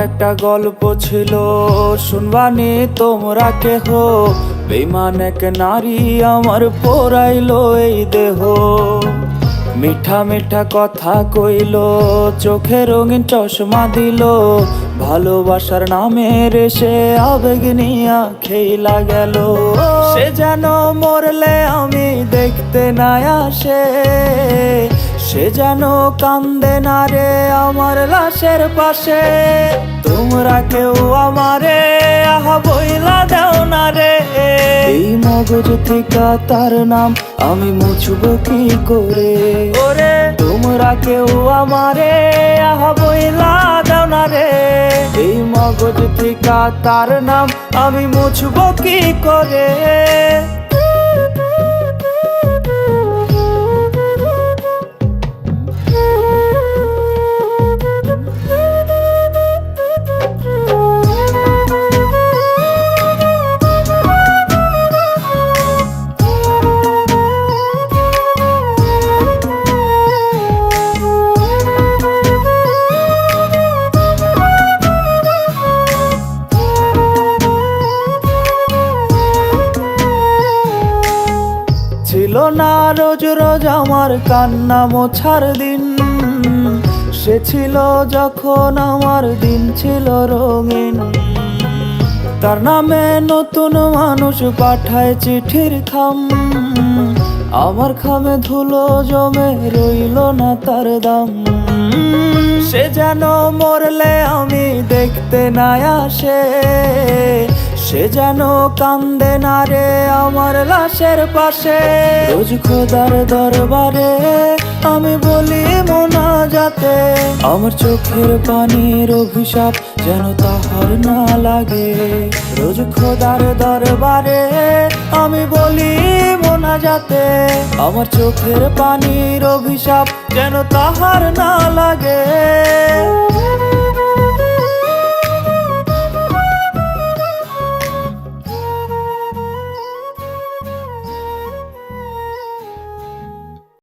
একটা গল্প ছিল, শুনবানি তোমরা কেহ। বেঈমান এক নারী আমার পোড়াইলো এই দেহ। মিঠা মিঠা কথা কইল, চোখে রঙিন চশমা দিল। ভালোবাসার নামের সে আবেগ নিয়া খেইলা গেল। সে যেন মরলে আমি দেখতে না আসে, সে যেন কান্দে না রে আমার লাশের পাশে। তোমরা কেউ আমারে আহা বইলা দাও না রে। এই মগজ থেকে তার নাম আমি মুছবো কি করে? ওরে তোমরা কেউ আমারে আহা বইলা দাও না রে। এই মগজ থেকে তার নাম আমি মুছবো কি করে? ছিল না রোজ রোজ আমার কান্না মোছার দিন। সে ছিল যখন আমার দিন ছিল রঙিন। তার নামে নতুন মানুষ পাঠায় চিঠির খাম। আমার খামে ধুলো জমে রইল না তার দাম। সে যেন মরলে আমি দেখতে না আসে, সে যেন কান্দে না রে আমার লাশের পাশে। রোজ খোদার দরবারে আমি বলি মোনাজাতে, আমার চোখের পানির অভিশাপ যেন তাহার না লাগে। রোজ খোদার দরবারে আমি বলি মোনাজাতে, আমার চোখের পানির অভিশাপ যেন তাহার না লাগে।